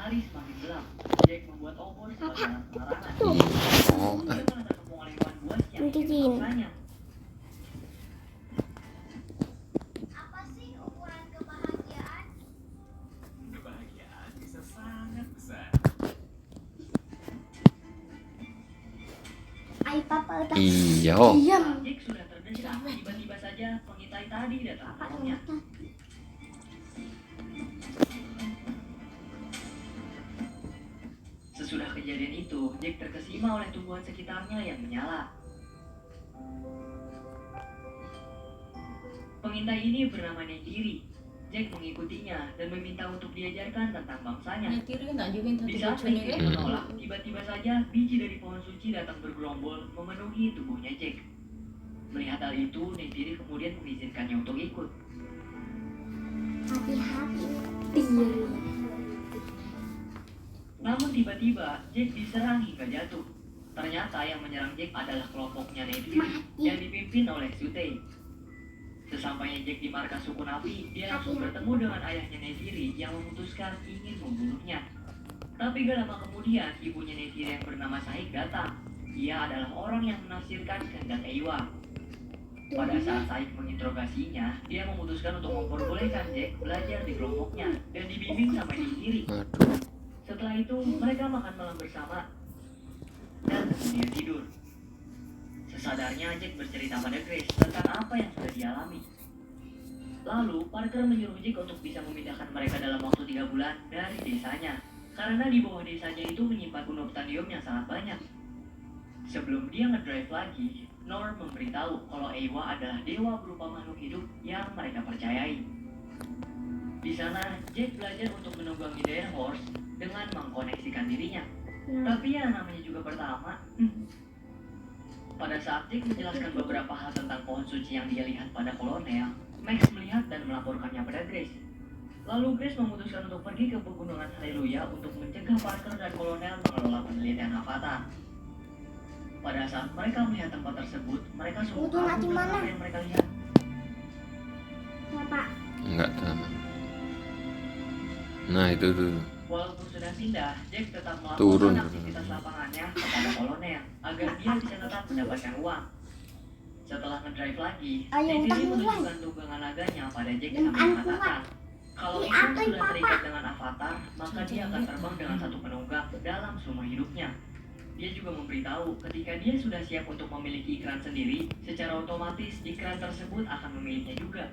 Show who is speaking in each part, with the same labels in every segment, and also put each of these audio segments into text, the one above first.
Speaker 1: hari semakin gelap, Jack membuat obor sebagai alat penerangan.
Speaker 2: Oh,
Speaker 1: Dia malah terkepung oleh hewan buas yang ingin
Speaker 2: Cincin.
Speaker 1: memaksanya.
Speaker 3: Apa sih ukuran kebahagiaan?
Speaker 4: Kebahagiaan bisa sangat besar.
Speaker 2: Ayo papa udah.
Speaker 5: iya.
Speaker 2: Diam.
Speaker 1: Jack sudah terdesak, tiba-tiba saja pengintai tadi datang
Speaker 2: Papa
Speaker 1: menolongnya. Sesudah kejadian itu, Jack terkesima oleh tumbuhan sekitarnya yang menyala. Pengintai ini bernama Neytiri. Jack mengikutinya dan meminta untuk diajarkan tentang bangsanya.
Speaker 6: Neytiri nak juga
Speaker 1: Di
Speaker 6: satu
Speaker 1: saat
Speaker 6: bocor ni
Speaker 1: Neytiri
Speaker 6: kan?
Speaker 1: menolak, tiba-tiba saja biji dari pohon suci datang bergerombol memenuhi tubuhnya Jack. Melihat hal itu, Neytiri kemudian mengizinkannya untuk ikut.
Speaker 2: Hati-hati. Diri.
Speaker 1: Namun tiba-tiba Jack diserang hingga jatuh. Ternyata yang menyerang Jack adalah kelompoknya Neytiri yang dipimpin oleh Sutei. Sesampainya Jack di markas suku Navi, dia langsung bertemu dengan ayahnya Neytiri yang memutuskan ingin membunuhnya. Tapi gak lama kemudian, ibunya Neytiri yang bernama Saik datang. Ia adalah orang yang menafsirkan kehendak Eywa. Pada saat Saik menginterogasinya, dia memutuskan untuk memperbolehkan Jack belajar di kelompoknya dan dibimbing sama Neytiri.
Speaker 5: Aduh.
Speaker 1: Setelah itu, mereka makan malam bersama dan kemudian tidur. Sesadarnya, Jack bercerita pada Grace tentang apa yang sudah dialami. Lalu, Parker menyuruh Jack untuk bisa memindahkan mereka dalam waktu 3 bulan dari desanya. Karena di bawah desanya itu menyimpan unobtainium yang sangat banyak. Sebelum dia ngedrive lagi, Norm memberitahu kalau Eywa adalah dewa berupa makhluk hidup yang mereka percayai. Di sana, Jack belajar untuk menunggangi Dire Horse dengan mengkoneksikan dirinya. Tapi ya namanya juga pertama. Pada saat Jack menjelaskan beberapa hal tentang pohon suci yang dia lihat pada kolonel, Max melihat dan melaporkannya pada Grace. Lalu Grace memutuskan untuk pergi ke pegunungan Haleluya untuk mencegah Parker dan kolonel mengelola penelitian Avatar. Pada saat mereka melihat tempat tersebut, mereka semua
Speaker 2: Itu nanti
Speaker 1: kagum dengan
Speaker 2: mana?
Speaker 1: apa yang mereka lihat.
Speaker 2: Papa.
Speaker 5: Enggak tahu. Nah itu tuh.
Speaker 1: Walaupun sudah pindah, Jack tetap
Speaker 5: Turun.
Speaker 1: melakukan aktivitas lapangannya kepada kolonel agar dia bisa tetap mendapatkan uang. Setelah ngedrive lagi,
Speaker 2: Ayo,
Speaker 1: Neytiri
Speaker 2: utang mulai.
Speaker 1: menunjukkan tunggangan naganya pada Jack
Speaker 2: Dan
Speaker 1: sambil
Speaker 2: aku
Speaker 1: mengatakan, kalau
Speaker 2: Ini
Speaker 1: itu
Speaker 2: apa,
Speaker 1: sudah
Speaker 2: Papa?
Speaker 1: terikat dengan avatar, maka dia akan terbang dengan satu penunggang dalam seumur hidupnya. Dia juga memberitahu ketika dia sudah siap untuk memiliki iklan sendiri, secara otomatis iklan tersebut akan memilihnya juga.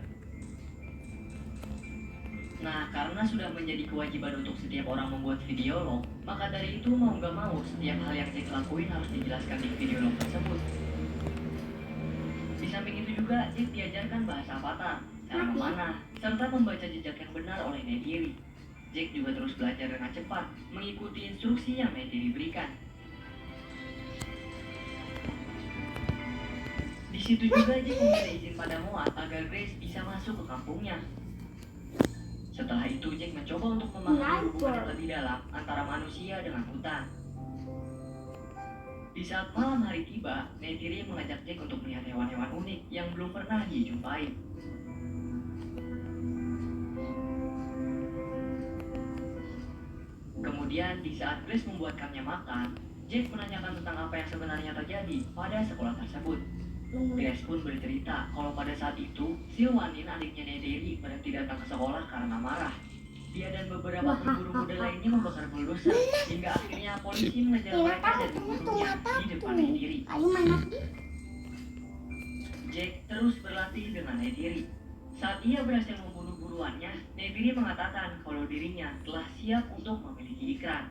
Speaker 1: Nah, karena sudah menjadi kewajiban untuk setiap orang membuat video log, maka dari itu mau nggak mau, setiap hal yang Jack lakuin harus dijelaskan di video log tersebut. Di samping itu juga, Jack diajarkan bahasa Avatar, cara memanah, serta membaca jejak yang benar oleh Neytiri. Jack juga terus belajar dengan cepat, mengikuti instruksi yang Neytiri berikan. Di situ juga Jack meminta izin pada Moat agar Grace bisa masuk ke kampungnya. Setelah itu, Jack mencoba untuk memahami hubungan yang lebih dalam antara manusia dengan hutan. Di saat malam hari tiba, Neytiri mengajak Jack untuk melihat hewan-hewan unik yang belum pernah dia jumpai. Kemudian, di saat Grace membuatkannya makan, Jack menanyakan tentang apa yang sebenarnya terjadi pada sekolah tersebut. Grace pun bercerita kalau pada saat itu, Silwanin, adiknya Neytiri, berhenti datang ke sekolah karena marah. Dia dan beberapa pemburu muda lainnya membakar bulldozer, hingga akhirnya polisi mengejar mereka dan membunuhnya di depan Neytiri.
Speaker 2: Ayo mana?
Speaker 1: Jack terus berlatih dengan Neytiri. Saat ia berhasil membunuh buruannya, Neytiri mengatakan kalau dirinya telah siap untuk memiliki ikran.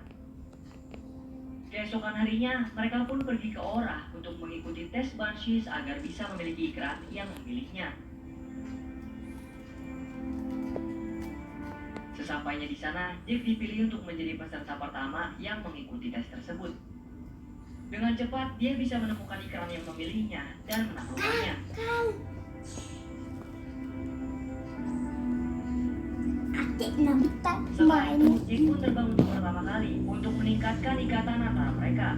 Speaker 1: Keesokan harinya, mereka pun pergi ke Ora untuk mengikuti tes Banshees agar bisa memiliki ikran yang memilihnya. Sesampainya di sana, Jack dipilih untuk menjadi peserta pertama yang mengikuti tes tersebut. Dengan cepat, dia bisa menemukan ikran yang memilihnya dan menaklukkannya.
Speaker 2: Adik Nabita
Speaker 1: Setelah
Speaker 2: main.
Speaker 1: itu, Jack pun terbang untuk pertama kali untuk meningkatkan ikatan antara mereka.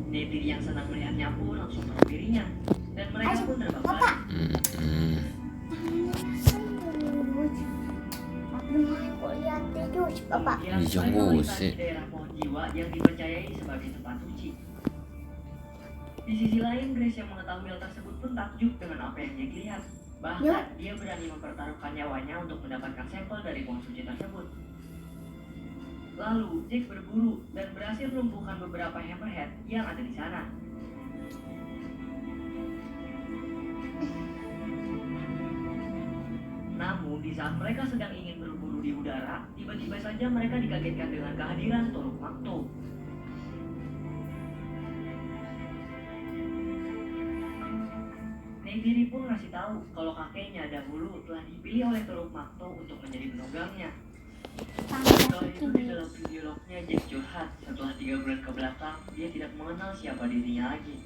Speaker 1: Neytiri yang senang melihatnya pun langsung menghampirinya, dan mereka pun terbang bareng.
Speaker 5: Hmm.
Speaker 2: Aku mau Aku lihat terus, Bapak.
Speaker 1: Kemudian
Speaker 5: Iya,
Speaker 1: mereka melintasi
Speaker 5: buset.
Speaker 1: daerah pohon jiwa yang dipercayai sebagai tempat suci. Di sisi lain, Grace yang mengetahui hal tersebut pun takjub dengan apa yang dia lihat. Bahkan, dia berani mempertaruhkan nyawanya untuk mendapatkan sampel dari pohon suci tersebut. Lalu, Jack berburu dan berhasil melumpuhkan beberapa hammerhead yang ada di sana. Namun, di saat mereka sedang ingin berburu di udara, tiba-tiba saja mereka dikagetkan dengan kehadiran Toruk Makto. Neytiri pun ngasih tahu kalau kakeknya dahulu telah dipilih oleh Toruk Makto untuk menjadi penunggangnya. Setelah itu di dalam dialognya Jack curhat setelah 3 bulan ke belakang dia tidak mengenal siapa dirinya lagi.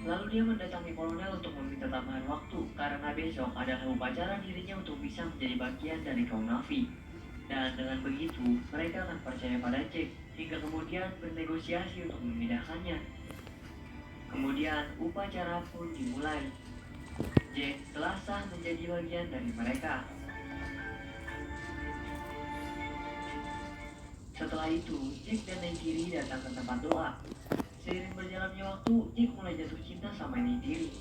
Speaker 1: Lalu dia mendatangi kolonel untuk meminta tambahan waktu karena besok adalah upacara dirinya untuk bisa menjadi bagian dari kaum Na'vi. Dan dengan begitu mereka akan percaya pada Jack hingga kemudian bernegosiasi untuk memindahkannya. Kemudian upacara pun dimulai. Jack telah sah menjadi bagian dari mereka. Setelah itu, Jack dan Neytiri datang ke tempat doa. Seiring berjalannya waktu, Jack mulai jatuh cinta sama Neytiri.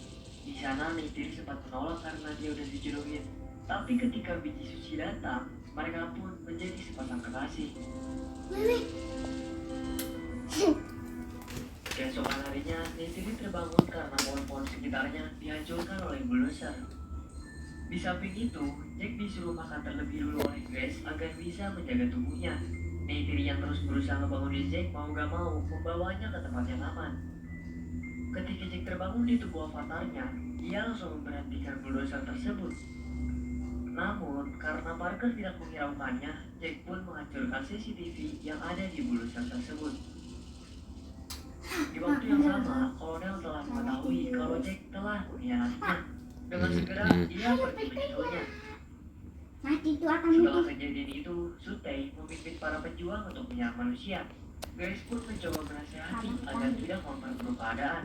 Speaker 1: Di sana, Neytiri sempat menolak karena dia udah dijodohin. Tapi ketika biji suci datang, mereka pun menjadi sepasang kekasih. Keesokan harinya, Neytiri terbangun karena pohon-pohon sekitarnya dihancurkan oleh bulldozer. Di samping itu, Jack disuruh makan terlebih dulu oleh Grace agar bisa menjaga tubuhnya. Neytiri yang terus berusaha ngebangunin Jack mau gak mau membawanya ke tempat yang aman. Ketika Jack terbangun di tubuh avatarnya, ia langsung memberhentikan bulldozer tersebut. Namun, karena Parker tidak menghiraukannya, Jack pun menghancurkan CCTV yang ada di bulldozer tersebut. Di waktu yang sama, kolonel telah mengetahui kalau Jack telah mengkhianatinya. Dengan segera, ia pergi menyusulnya.
Speaker 2: Nanti itu akan
Speaker 1: Setelah
Speaker 2: muncul.
Speaker 1: kejadian itu, Sutei memimpin para pejuang untuk menyerang manusia. Grace pun mencoba menasihati agar tidak memperkeruh keadaan.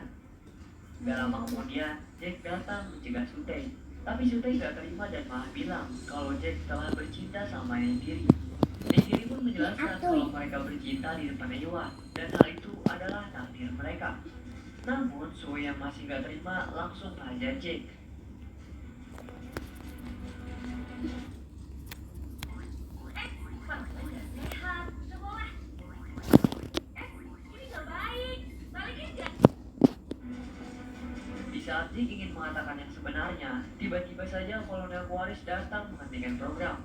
Speaker 1: Gak lama kemudian, Jack datang mencegah Sutei. Tapi Sutei gak terima dan malah bilang kalau Jack telah bercinta sama Neytiri. Neytiri pun menjelaskan kalau mereka bercinta di depan Dewa, dan hal itu adalah takdir mereka. Namun, Sue yang masih gak terima langsung menghajar Jack.
Speaker 3: Sehat, sekolah. Ini nggak baik. Balikin Jack.
Speaker 1: Di saat Jack ingin mengatakan yang sebenarnya, tiba-tiba saja Kolonel Quaritch datang menghentikan program.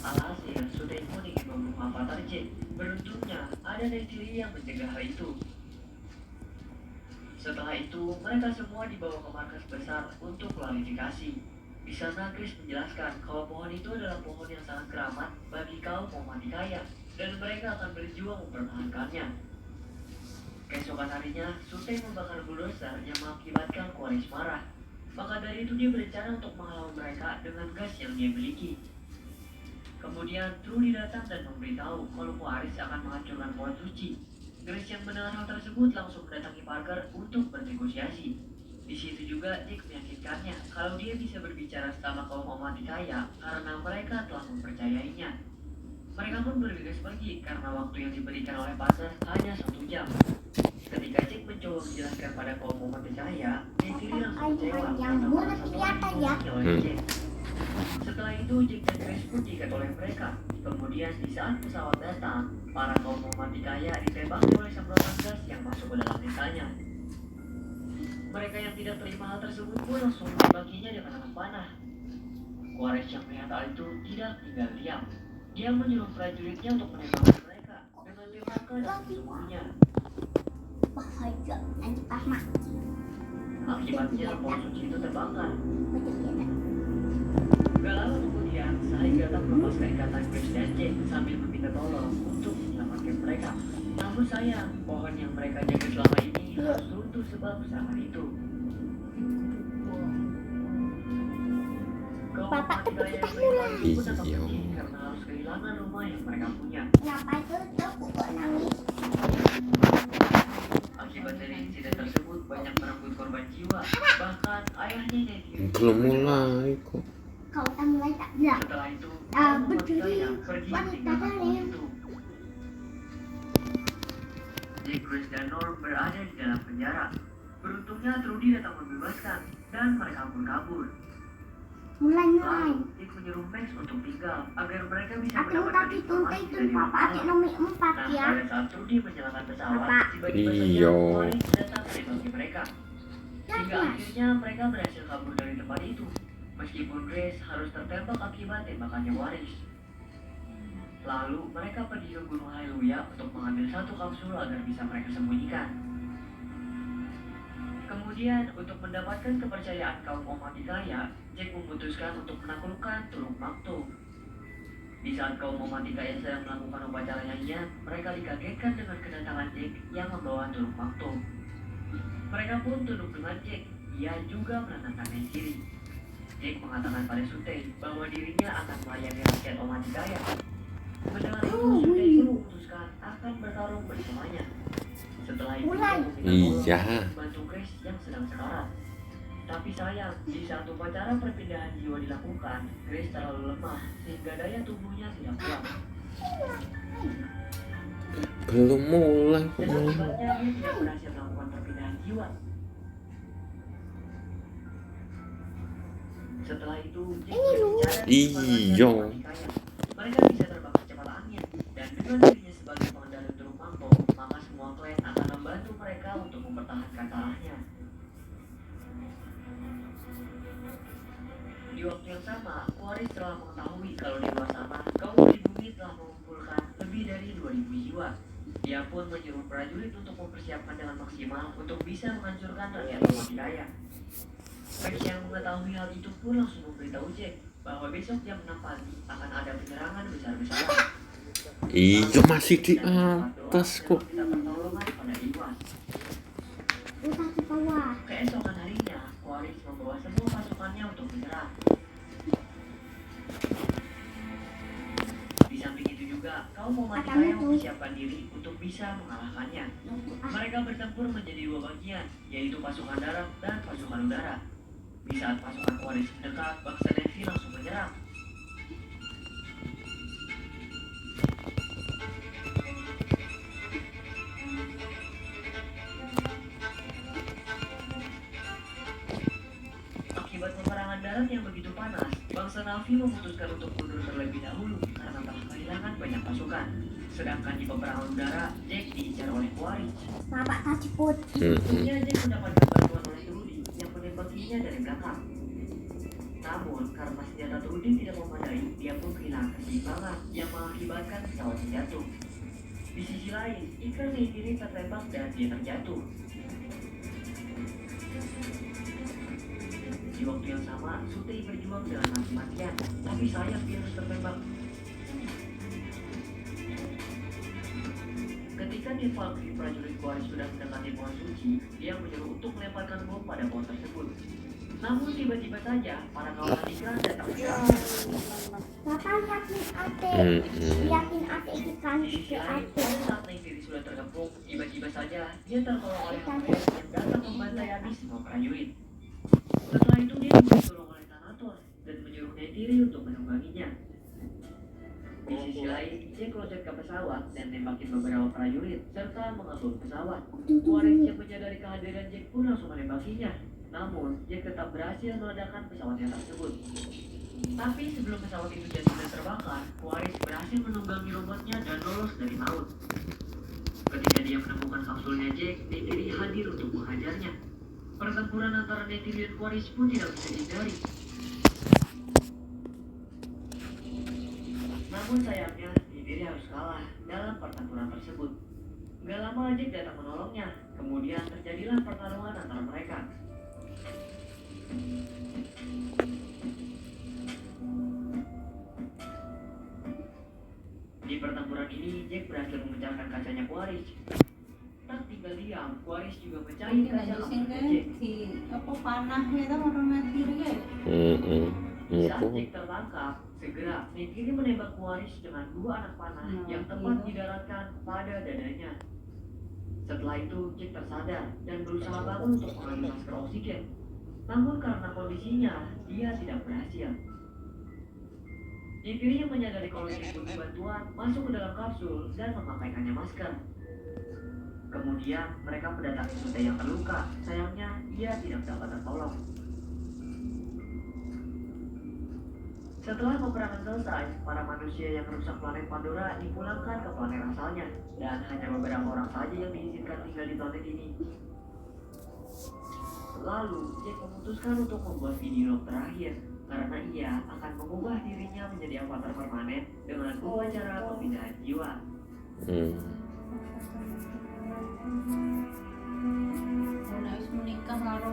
Speaker 1: Alhasil, Sutei pun ingin membunuh avatar Jack. Beruntungnya, ada Neytiri yang mencegah hal itu. Setelah itu, mereka semua dibawa ke markas besar untuk klarifikasi. Di sana, Chris menjelaskan kalau pohon itu adalah pohon yang sangat keramat bagi kaum Omati kaya, dan mereka akan berjuang mempertahankannya. Keesokan harinya, Sutei membakar bulldozer yang mengakibatkan Quaritch marah. Maka dari itu dia berencana untuk menghalau mereka dengan gas yang dia miliki. Kemudian, Trudy datang dan memberitahu kalau Quaritch akan menghancurkan pohon suci. Grace yang mendengar hal tersebut langsung mendatangi Parker untuk bernegosiasi. Di situ juga Jack meyakinkannya kalau dia bisa berbicara sama kaum Omati kaya karena mereka telah mempercayainya. Mereka pun bergegas pergi karena waktu yang diberikan oleh Parker hanya 1 jam. Ketika Jack mencoba menjelaskan pada kaum Omati kaya, Neytiri langsung kecewa karena para satu dibohongi oleh Jack. Setelah itu, Jack dan Grace pun diikat oleh mereka. Kemudian di saat pesawat datang, para kaum Omati kaya ditembaki oleh semprotan gas yang masuk ke dalam desanya. Mereka yang tidak terima hal tersebut pun langsung membaginya dengan anak panah. Quaritch yang melihat hal itu tidak tinggal diam. Dia menyuruh prajuritnya untuk menembaki mereka dengan tembakan dan tubuhnya.
Speaker 2: Bahaya, nanti pas mati.
Speaker 1: Akibatnya pohon suci itu terbakar.
Speaker 2: Betul ya.
Speaker 1: Gak lama kemudian, Sahai datang melepaskan ikatan Grace dan Jack sambil meminta tolong untuk menyelamatkan mereka. Namun sayang, pohon yang mereka jaga selama ini harus runtuh sebab serangan itu. Kaum
Speaker 2: Bapak
Speaker 1: Omati kaya yang mereka itu pun tetap sedih karena harus kehilangan rumah yang mereka punya.
Speaker 2: Kenapa itu aku kok nangis?
Speaker 1: Akibat dari insiden tersebut, banyak merenggut korban jiwa. Bahkan ayahnya Neytiri
Speaker 5: Belum mulai kok.
Speaker 2: Kau tak mulai tak bilang.
Speaker 1: Setelah itu,
Speaker 2: Ah,
Speaker 1: kaum Omati
Speaker 2: berdiri.
Speaker 1: kaya Grace dan Norm berada di dalam penjara. Beruntungnya Trudy datang membebaskan dan mereka pun kabur.
Speaker 2: Mulai.
Speaker 1: Lalu, Jack menyuruh Max untuk tinggal agar mereka bisa
Speaker 2: Aku
Speaker 1: mendapatkan
Speaker 2: tadi
Speaker 1: informasi
Speaker 2: itu
Speaker 1: dari
Speaker 2: papa
Speaker 1: orang
Speaker 2: adik
Speaker 1: dalam.
Speaker 2: nomor 4
Speaker 1: Nah,
Speaker 2: ya.
Speaker 1: pada saat Trudy menyalakan pesawat,
Speaker 2: Papa.
Speaker 1: tiba-tiba saja
Speaker 5: Iya.
Speaker 1: Quaritch datang menembaki mereka. Hingga
Speaker 2: Mas.
Speaker 1: akhirnya mereka berhasil kabur dari tempat itu. Meskipun Grace harus tertembak akibat tembakannya Quaritch. Lalu mereka pergi ke Gunung Haleluya untuk mengambil satu kapsul agar bisa mereka sembunyikan. Kemudian, untuk mendapatkan kepercayaan kaum Omak Kaya, Jack memutuskan untuk menaklukkan Turuk Makto. Di saat kaum Omak Kaya sedang melakukan upacara nyanyian, mereka dikagetkan dengan kedatangan Jack yang membawa Turuk Makto. Mereka pun tunduk dengan Jack. Ia juga menenangkan Neytiri. Jack mengatakan pada Sutei bahwa dirinya akan melayani rakyat Omak Kaya. Mendengar itu, Sutei pun memutuskan akan bertarung bersamanya. Setelah itu,
Speaker 2: Mulai.
Speaker 5: Iya.
Speaker 1: membantu Grace yang sedang sekarat. Tapi sayang, di saat upacara perpindahan jiwa dilakukan, Grace terlalu lemah sehingga daya tubuhnya tidak kuat.
Speaker 5: Belum mulai kok
Speaker 1: Dan
Speaker 5: mulai.
Speaker 1: akibatnya dia tidak berhasil melakukan perpindahan jiwa. Setelah itu, Jack berbicara dengan
Speaker 5: Iya.
Speaker 1: para rakyat kaya. Mereka bisa terbang secepat angin, dan dengan dirinya sebagai pengendali Turuk Makto, maka semua klan akan membantu mereka untuk mempertahankan tanahnya. Di waktu yang sama, Quaritch telah mengetahui kalau di luar sana, kaum pribumi telah mengumpulkan lebih dari 2.000 jiwa. Dia pun menyuruh prajurit untuk mempersiapkan dengan maksimal untuk bisa menghancurkan rakyat Omak Kaya. Max yang mengetahui hal itu pun langsung memberitahu Jack bahwa besok jam 6 pagi akan ada penyerangan besar-besaran.
Speaker 5: Iya, masih di atas kok.
Speaker 1: Kita pertolongan pada Iwan.
Speaker 2: Udah di bawah.
Speaker 1: Keesokan harinya, Quaritch membawa semua pasukannya untuk menyerang. Di samping itu juga, kaum Omak Kaya mempersiapkan diri untuk bisa mengalahkannya. Mereka bertempur menjadi dua bagian, yaitu pasukan darat dan pasukan udara. Di saat pasukan Quaritch mendekat, bangsa Navy langsung menyerang. Akibat peperangan darat yang begitu panas, bangsa Na'vi memutuskan untuk mundur terlebih dahulu karena telah kehilangan banyak pasukan. Sedangkan di peperangan udara, Jack diincar oleh Quaritch.
Speaker 2: Bapak tadi put.
Speaker 1: Tentunya Jack mendapatkan bantuan oleh Trudy yang menembakinya dari belakang. Namun, karena senjata Trudy tidak memadai, dia pun kehilangan keseimbangan yang mengakibatkan pesawatnya jatuh. Di sisi lain, ikan Neytiri tertembak dan dia terjatuh. Di waktu yang sama, Sutei berjuang dengan mati-matian, tapi sayang dia harus tertembak. Ketika tim Valkyrie prajurit Quaritch sudah mendekati pohon suci, dia menyuruh untuk melemparkan bom pada pohon tersebut. Namun tiba-tiba saja, para kawalan iklan datang menyerang.
Speaker 2: Bapak yakin adik. Yakin adik ikan
Speaker 1: Di sisi
Speaker 2: si
Speaker 1: lain,
Speaker 2: adik.
Speaker 1: pada saat Neytiri sudah terkepung, tiba-tiba saja dia tertolong oleh Grace yang datang membantai habis semua prajurit. Setelah itu dia juga ditolong oleh Thanatos dan menyuruh Neytiri untuk menungganginya. Di sisi lain, Jack loncat ke pesawat dan nembakin beberapa prajurit serta mengebom pesawat. Quaritch yang menyadari kehadiran Jack pun langsung menembakinya. Namun, Jack tetap berhasil meledakkan pesawatnya tersebut. Tapi sebelum pesawat itu jatuh dan terbakar, Quaritch berhasil menunggangi robotnya dan lolos dari maut. Ketika dia menemukan kapsulnya Jack, Neytiri hadir untuk menghajarnya. Pertempuran antara Neytiri dan Quaritch pun tidak bisa dihindari. Namun sayangnya, Neytiri harus kalah dalam pertempuran tersebut. Gak lama Jack datang menolongnya, kemudian terjadilah pertarungan antara mereka. Di pertempuran ini, Jack berhasil memecahkan kacanya Quaritch. Tak tinggal diam, Quaritch juga mecahin
Speaker 6: Ini
Speaker 1: kaca
Speaker 6: ngajusin
Speaker 1: kapsulnya
Speaker 6: kan
Speaker 1: Jack.
Speaker 6: si apa panah itu orang mati kan?
Speaker 1: Saat Jack tertangkap, segera Neytiri menembak Quaritch dengan dua anak panah yang tepat didaratkan pada dadanya. Setelah itu, Jack tersadar dan berusaha bangun untuk mengambil masker oksigen. Namun karena kondisinya, dia tidak berhasil. Neytiri yang menyadari kalau Jack butuh bantuan masuk ke dalam kapsul dan memakaikannya masker. Kemudian mereka mendatangi Sute yang terluka. Sayangnya ia tidak dapat tertolong. Setelah peperangan selesai, para manusia yang merusak planet Pandora dipulangkan ke planet asalnya, dan hanya beberapa orang saja yang diizinkan tinggal di planet ini. Lalu, Jack memutuskan untuk membuat video log terakhir, karena ia akan mengubah dirinya menjadi avatar permanen dengan upacara pemindahan jiwa.
Speaker 6: Udah wis menikah karo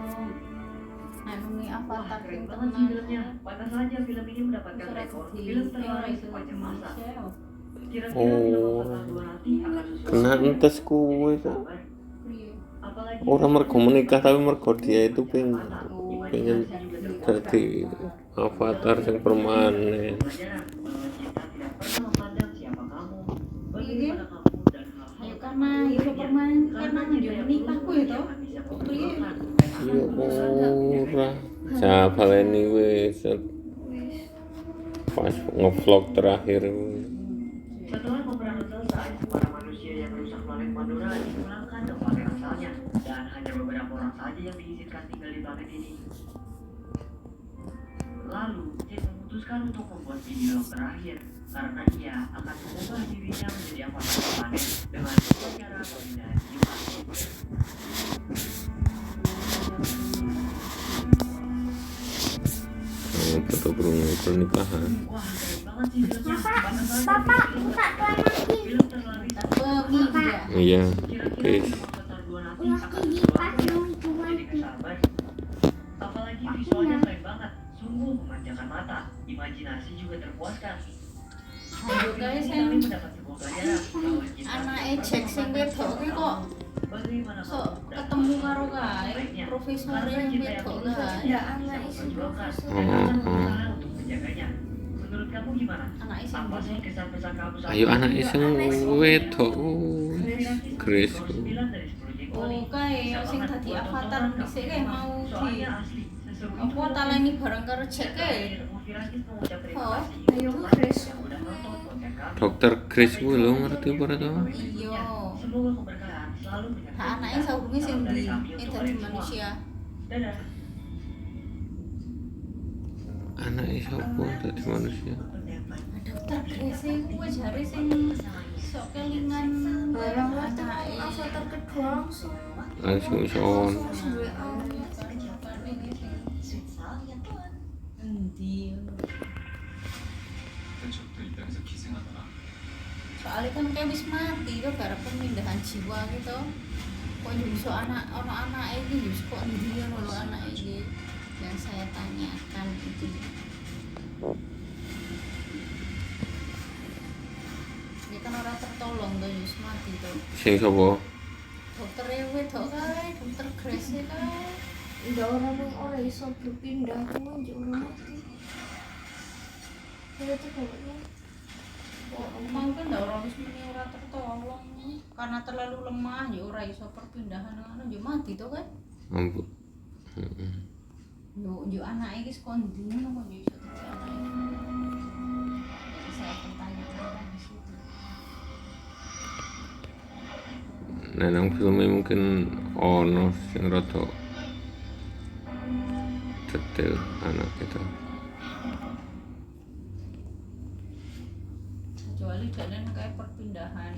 Speaker 6: anungi
Speaker 1: Wah,
Speaker 6: avatar
Speaker 1: keren
Speaker 6: sing
Speaker 1: banget sih
Speaker 6: tenan.
Speaker 1: filmnya. Pantas saja film ini mendapatkan
Speaker 6: Surat
Speaker 1: rekor
Speaker 6: di
Speaker 1: film terlaris sepanjang masa.
Speaker 6: Indonesia.
Speaker 1: Kira-kira film Avatar 2 nanti akan sesuai
Speaker 5: Kena
Speaker 1: dengan
Speaker 5: entes
Speaker 1: yang
Speaker 5: kuwe
Speaker 1: jadi
Speaker 5: tuh.
Speaker 1: kabar.
Speaker 6: Priye.
Speaker 1: Apalagi
Speaker 5: Orang mergo menikah tapi mergo dia itu pengen
Speaker 1: pengen
Speaker 5: jadi avatar yang permanen.
Speaker 6: Ayo karena itu permanen karena dia menikah kuwi to. Priye.
Speaker 5: Ya ora. Siapa ini wis pas ngevlog terakhir.
Speaker 1: Setelah peperangan selesai, para manusia yang merusak planet Pandora dipulangkan ke planet asalnya, dan hanya beberapa orang saja yang diizinkan tinggal di planet ini. Lalu, Jack memutuskan untuk membuat video log terakhir, karena ia akan mengubah dirinya menjadi avatar permanen dengan upacara pemindahan jiwa.
Speaker 5: Foto pernikahan.
Speaker 1: Wah, keren banget sih filmnya. Pantas saja
Speaker 2: Bapak,
Speaker 1: film ini
Speaker 2: buka
Speaker 1: mendapatkan
Speaker 2: celana
Speaker 1: film terlaris.
Speaker 6: Pemindah.
Speaker 5: Iya.
Speaker 1: Kira-kira
Speaker 5: Oke.
Speaker 1: film Avatar 2 nanti
Speaker 2: ulas
Speaker 1: akan
Speaker 2: gigi
Speaker 1: sesuai
Speaker 2: pas
Speaker 1: dengan
Speaker 2: mau itu
Speaker 1: jadi kesabar. Apalagi visualnya keren banget, sungguh memanjakan mata, imajinasi juga terpuaskan.
Speaker 6: Ayo guys,
Speaker 1: Kami
Speaker 6: yang
Speaker 1: mendapat sebuah pelajaran bahwa cinta
Speaker 6: anake Jack sing wedok ki kok
Speaker 1: bagaimana
Speaker 6: sok ketemu karo kae profesor yang wedok kae.
Speaker 2: Ya, anak isi profesor.
Speaker 1: untuk menjaganya. Menurut kamu gimana?
Speaker 6: Anake sing
Speaker 1: Apa sih
Speaker 6: wedok.
Speaker 1: kesan-pesan kamu saat
Speaker 5: Ayo anak iseng wedok. Chris.
Speaker 6: Oh kae sing dadi avatar dhisik kae mau di
Speaker 1: Soalnya asli, sesungguhnya
Speaker 6: apa taleni bareng karo Jack kae. Oh,
Speaker 2: ayo Chris.
Speaker 5: Dokter Chris kuwi lho ngerti apa ora to?
Speaker 6: Iya.
Speaker 1: Semoga keberkahan selalu menyertai
Speaker 6: Nah, anaknya saurunge sing di dadi manusia.
Speaker 1: Dadah.
Speaker 5: Anak sapa dadi manusia?
Speaker 6: Dokter Grace kuwi jare sing sok kelingan
Speaker 2: Barang
Speaker 6: anake.
Speaker 2: avatar kedua langsung.
Speaker 5: Langsung son.
Speaker 6: Endi?
Speaker 4: 그쪽도 입장에서 기생하더라.
Speaker 6: Soalnya kan kayak wis mati tuh gara pemindahan jiwa gitu. Kok justru anak ini justru kok dia loh anak ini yang saya tanyakan itu. Dia kan orang tertolong tuh justru mati tuh.
Speaker 5: Sing sapa?
Speaker 6: Dokter Ewe dok kae, dokter Grace kae.
Speaker 2: Udah orang iso berpindah cuma orang mati. Itu kayaknya
Speaker 6: Mau kan ndak orang wis muni ora tertolong karena terlalu lemah ya ora iso perpindahan ngono ya mati to kan.
Speaker 5: Ampun. Heeh.
Speaker 6: Yo anake iki sekondi ngono kok yo iso dadi anake. Jadi saya pertanyakan di situ.
Speaker 5: Nah, nang filmnya mungkin ono sing rada detail anak kita.
Speaker 6: Kecuali denen kayak perpindahan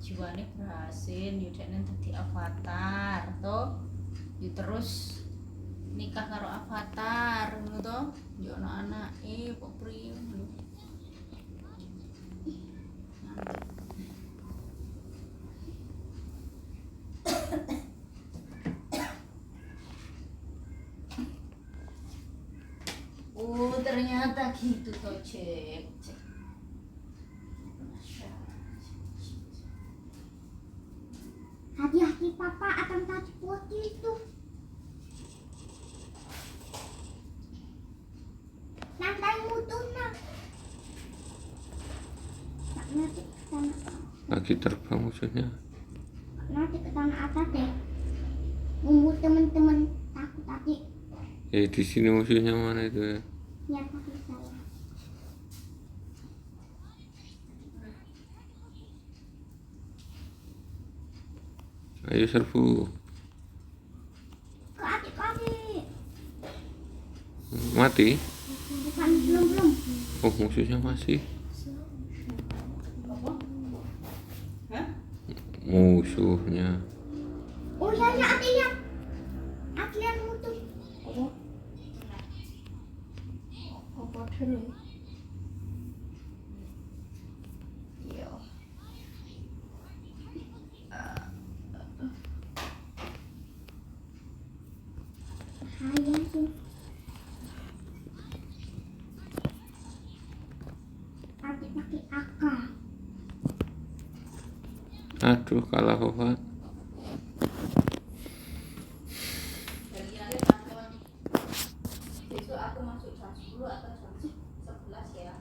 Speaker 6: jiwane berhasil, yo denen dadi avatar to. Yo terus nikah karo avatar ngono to. Yo ono anake kok priye lho. Oh ternyata gitu toh cek.
Speaker 2: hati-hati papa akan tadi putih itu. Nanti mutu nak. Nanti ke tanah,
Speaker 5: Lagi terbang maksudnya.
Speaker 2: nanti ke tanah atas deh. Nunggu temen-temen takut tadi.
Speaker 5: Di sini musuhnya mana itu ya?
Speaker 2: Ya takut saya.
Speaker 5: Ayo serbu.
Speaker 2: Ke adik-adik.
Speaker 5: Mati.
Speaker 2: Bukan, belum.
Speaker 5: Oh, musuhnya masih.
Speaker 6: Apa? Hah?
Speaker 5: Musuhnya.
Speaker 2: Oh iya, adik lihat. Adik lihat musuh.
Speaker 6: Apa? Apa dulu? Iya.
Speaker 2: Sayang sih. Adik pakai AK.
Speaker 5: Aduh, kalah Hova.
Speaker 6: Dari nanti tonton. Besok aku masuk jam 10 atau jam 11 ya.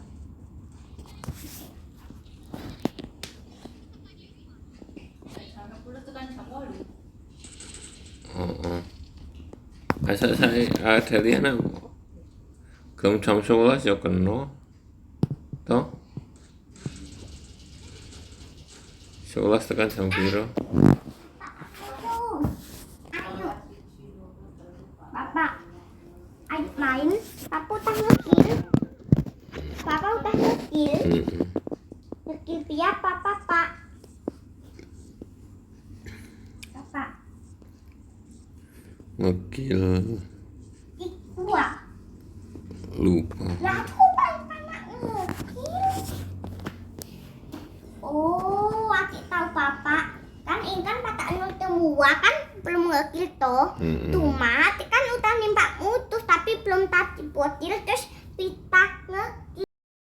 Speaker 6: Jam 10 itu kan jam 8.
Speaker 5: Oh. Asa saya ada liana. Gelem jam 11 ya kena. Toh? 11 tekan jam piro?
Speaker 2: Oh, ayo. Bapak, ayo main. Papa udah ngekill. Papa udah ngekill. Ngekill dia papa, Pak. Bapak,
Speaker 5: Ngekil
Speaker 2: dua.
Speaker 5: lupa.
Speaker 2: Lah aku paling banyak ngekill. Oh, aku tahu papa. Kan inkan patah semua kan belum ngekill toh. Cuma kan udah nembak mutus tapi belum tadi botil terus